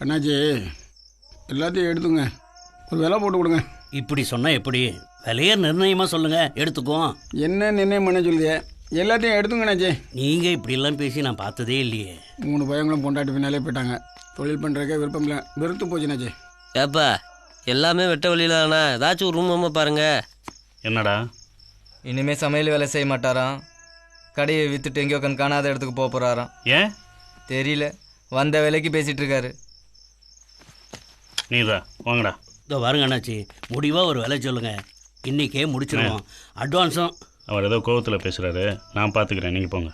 அண்ணாச்சி எல்லாத்தையும் எடுத்துங்க, ஒரு விலை போட்டு கொடுங்க. இப்படி சொன்னால் எப்படி? விலையை நிர்ணயமாக சொல்லுங்கள், எடுத்துக்குவோம். என்ன நிர்ணயம் பண்ண சொல்லுது? எல்லாத்தையும் எடுத்துங்க அண்ணாச்சி. நீங்கள் இப்படிலாம் பேசி நான் பார்த்ததே இல்லையே. 3 பையங்களும் பொண்டாட்டி பின்னாலே போயிட்டாங்க. தொழில் பண்ணுறக்கே விருப்பம் இல்லை, வெறுத்து போச்சு அண்ணாச்சி. ஏப்பா எல்லாமே வெட்ட வழியிலாண்ணா, ஏதாச்சும் ஒரு ரூம் பாருங்க. என்னடா இனிமே சமையல் வேலை செய்ய மாட்டாராம். கடையை விற்றுட்டு எங்கேயோ காணாத இடத்துக்கு போக போகிறாராம். ஏன் தெரியல, வந்த வேலைக்கு பேசிகிட்டு இருக்காரு. நீதா வாங்கடா. இதோ வருங்க அண்ணாச்சி, முடிவாக ஒரு விலை சொல்லுங்கள், இன்றைக்கே முடிச்சிடுவோம். அட்வான்ஸும். அவர் ஏதோ கோவத்தில் பேசுகிறாரு, நான் பார்த்துக்கிறேன், நீங்கள் போங்க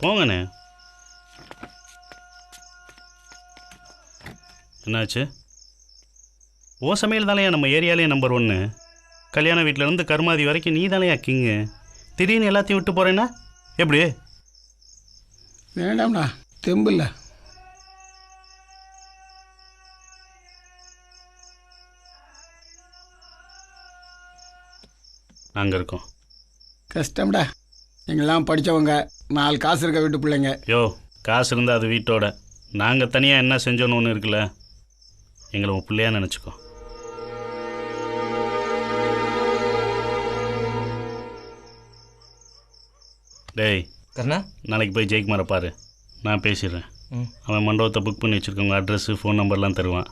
போங்கண்ணே. என்னாச்சு? ஓ சமையல் தானே நம்ம ஏரியாலே நம்பர் 1. கல்யாண வீட்டிலேருந்து கருமாதி வரைக்கும் நீ தானே கிங்கு. திடீர்னு எல்லாத்தையும் விட்டு போகிறேன்னா எப்படி? வேண்டாம்டா, தெம்பு இல்லை. நாங்கள் இருக்கோம். கஷ்டம்டா, எங்கெல்லாம் படித்தவங்க, 4 காசு இருக்க வீட்டு பிள்ளைங்க. யோ, காசு இருந்தால் அது வீட்டோட. நாங்கள் தனியாக என்ன செஞ்சோன்னு ஒன்று இருக்குல்ல, எங்களை உன் பிள்ளையா நினச்சிக்கோ. டேய் கண்ணா, நாளைக்கு போய் ஜெயக்குமாரை பாரு, நான் பேசிடுறேன். அவன் மண்டபத்தை புக் பண்ணி வச்சுருக்கவங்க அட்ரஸ்ஸு ஃபோன் நம்பர்லாம் தருவான்.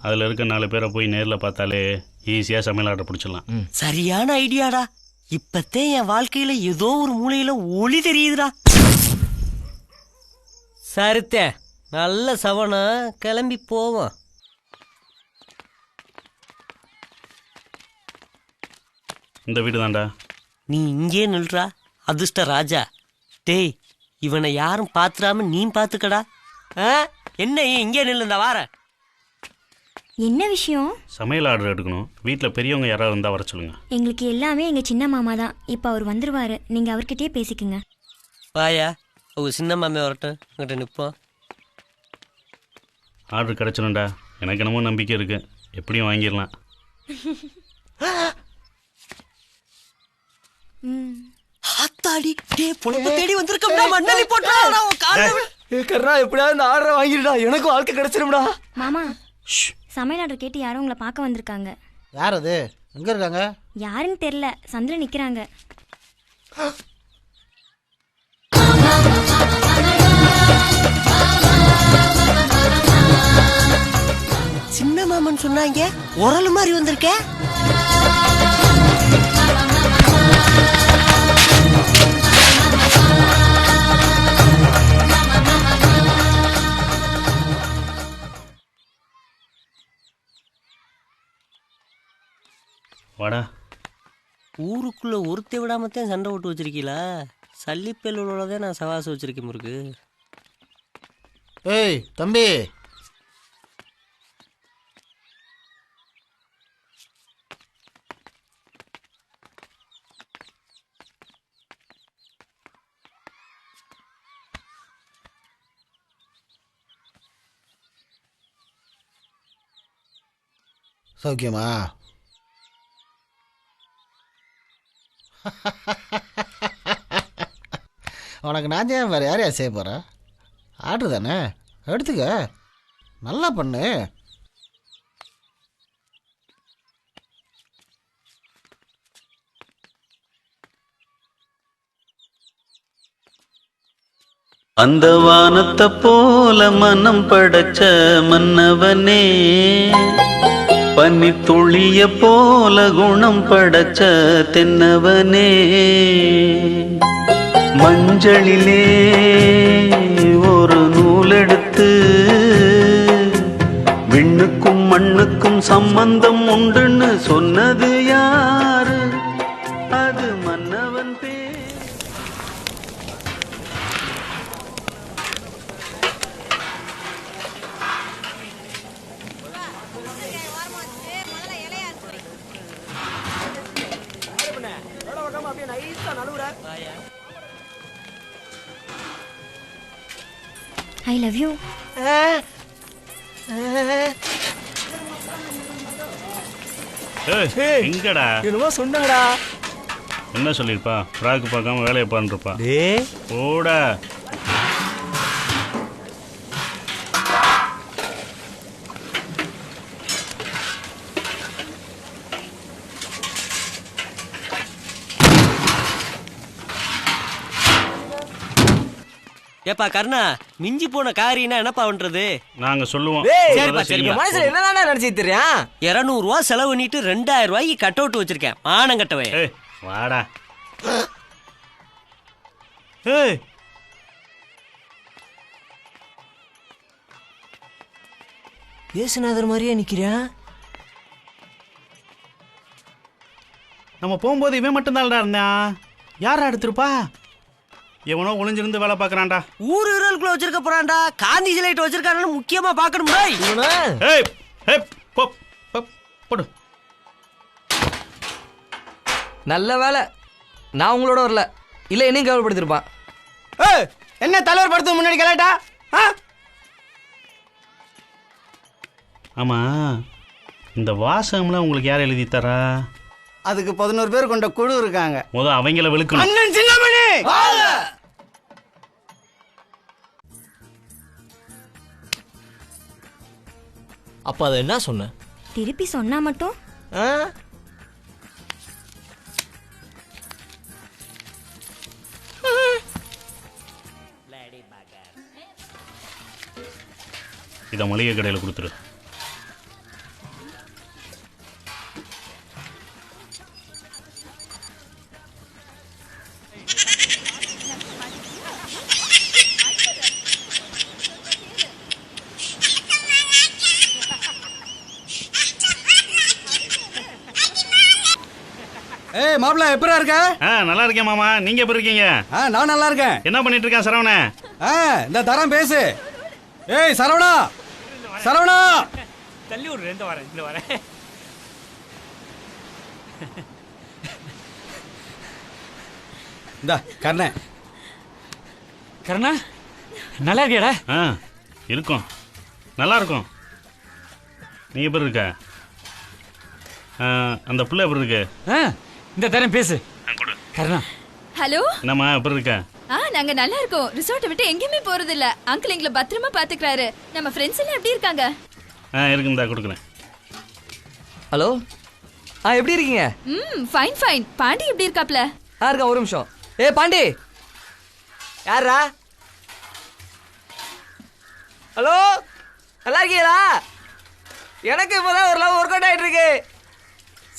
அதில் இருக்க 4 பேரை போய் நேரில் பார்த்தாலே ஈஸியாக சமையல் ஆர்டர் பிடிச்சிடலாம். சரியான ஐடியாடா. இப்பத்தே என் வாழ்க்கையில ஏதோ ஒரு மூலையில ஒளி தெரியுதுடா. சரித்தே, நல்ல சவனா, கிளம்பி போவோம். இந்த வீடு தான்டா. நீ இங்கே நில்றா அதிர்ஷ்ட ராஜா. டேய், இவனை யாரும் பாத்துறாம நீ பாத்துக்கடா. என்ன இங்கே நில்லுந்தா வார. என்ன விஷயம்? சமையல் ஆர்டர் எடுக்கணும். வீட்டில் பெரியவங்க யாராவது இருந்தால் வர சொல்லுங்க. எங்களுக்கு எல்லாமே எங்க சின்ன மாமா தான். இப்போ அவர் வந்துருவாரு, நீங்க அவர்கிட்டயே பேசிக்குங்க. வாயா, உங்க சின்ன மாமே வரட்டும், அங்கிட்ட நிற்போம். ஆர்டர் கிடச்சிடும்டா, எனக்கு என்னமோ நம்பிக்கை இருக்குது, எப்படியும் வாங்கிடலாம். ஆத்தாடி, டேய் பொழப்பு தேடி வந்திருக்கோம்டா, மண்ணலி போட்டுடா உன் கால்ல. கர்ணா, எப்படியாவது இந்த ஆர்டரை வாங்கிடுடா, எனக்கு வாழ்க்கை கிடைச்சிரும்டா. மாமா, சமையல் ஆர்டர் கேட்டு யாரும் உங்களை பார்க்க வந்திருக்காங்க. யார் அது? எங்கே இருக்காங்க? யாருன்னு தெரியல, சந்தில நிக்கிறாங்க. சின்ன மாமன் சொன்னாங்க, உரல் மாதிரி வந்திருக்க. வாடா. ஊருக்குள்ள ஒருத்தை விடாமத்தான் சண்டை போட்டு வச்சிருக்கீங்களா? சல்லிப்பேலோடதான் நான் சவாசம் வச்சிருக்கேன் முருக்கு. ஏய் தம்பி, சௌக்கியமா? உனக்கு நான் ஏன் வேறு யாரையா செய்ய போகிறேன்? ஆர்டர் தானே, எடுத்துக்க, நல்லா பண்ணு. அந்த வானத்தை போல மனம் படைச்ச மன்னவனே, பனி துளிய போல குணம் படைச்ச தென்னவனே, மஞ்சளிலே ஒரு நூலெடுத்து விண்ணுக்கும் மண்ணுக்கும் சம்பந்தம் உண்டுன்னு சொன்னது யாரு? அது மன்னவன் பேர். I love you. எங்கடா? என்னமோ சொன்னாடா. என்ன சொல்லியிருப்பா? ஃப்ராக்கு பார்க்காம வேலையை பாருப்பா. டேய் ஓடா. ஏப்பா கருணா, மிஞ்சி போன காரினா என்னப்பா பண்றது? நாங்கள் சொல்லுவோம். சரிப்பா, சரிப்பா. மனசுல என்னதானே நினைச்சிட்டு தெரியும்? 200 ரூபா செலவு பண்ணிட்டு 2000 ரூபாய்க்கு கட் அவுட் வச்சிருக்கேன். மானம் கட்டவே. ஏய் வாடா. ஏசுநாதர் மாதிரியே நிக்கிறேன். நம்ம போகும்போது இவன் மட்டும்தான்டா இருந்தான். யாரா எடுத்திருப்பா? எவனோ ஒளிஞ்சிருந்து வேலை பார்க்கறான்டா. ஊர் இருளுக்குள்ள வச்சிருக்க போறான்டா. காந்தி சிலைட் வச்சிருக்கானு முக்கியமா பார்க்கணும்டா. ஏய் ஏய் போ போடு. நல்ல வேலை நான் உங்களோட வரல, இல்ல என்னையும் கவலைப்படுத்திருப்பான். என்ன தலைவர் படத்துக்கு முன்னாடி கலாட்டா? ஆமாம், இந்த வாசகம்லாம் உங்களுக்கு யார் எழுதி தரா? அதுக்கு 11 பேர் கொண்ட குழு இருக்காங்க. அவங்கள வெளுக்கணும். அண்ணன் சின்னமணி அப்ப அதை என்ன சொன்ன? திருப்பி சொன்னா மட்டும் இதை மளிகை கடையில் கொடுத்துரு. ஏய் மாப்ள எப்பரா இருக்க? நல்லா இருக்கேன் மாமா. நீங்க எப்படி இருக்கீங்க? நான் நல்லா இருக்கேன். என்ன பண்ணிட்டு இருக்கேன் சரவண? இந்த தரம் பேசு. ஏய் சரவணா, சரவணா தள்ளி ஒரு 2 வரேன், இந்த வரேன். இந்த கர்ணே. கருணா, நல்லா இருக்கியாடா? இருக்கும், நல்லா இருக்கும். நீ எப்படி இருக்க? அந்த பிள்ளை எப்படி இருக்கு? இந்த தரம் பேசு கருணா. ஹலோ, என்னம்மா எப்படி இருக்க? நாங்க நல்லா இருக்கோம். ரிசார்ட்டை விட்டு எங்கேயுமே போறது இல்ல. அங்கிள் எங்களை பத்திரமா பாத்துக்கிறாரு. நம்ம ஃப்ரெண்ட்ஸ் எல்லாம் எப்படி இருக்காங்க? இருக்குந்தா கொடுக்குறேன். ஹலோ, எப்படி இருக்கீங்க? Fine fine. பாண்டி எப்படி இருக்காப்ல? இருக்கா, ஒரு நிமிஷம். பாண்டி யாரா? ஹலோ, நல்லா இருக்கீங்களா? எனக்கு இப்போதான் ஒரு லவ் ஒர்க் அவுட் ஆயிட்டு இருக்கு.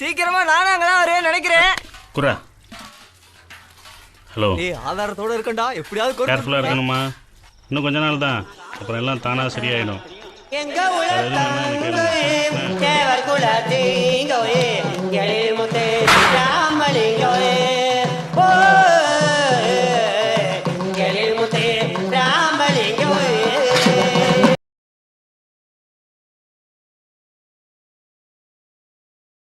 சீக்கிரமா நானும் அங்கதான் வருவேன் நினைக்கிறேன். குரா. ஹலோ. ஆதாரத்தோட இருக்கண்டா, எப்படியாவது கேர்ஃபுல்லா இருக்கணுமா? இன்னும் கொஞ்ச நாள் தான், அப்புறம் எல்லாம் தானா சரியாயிடும்.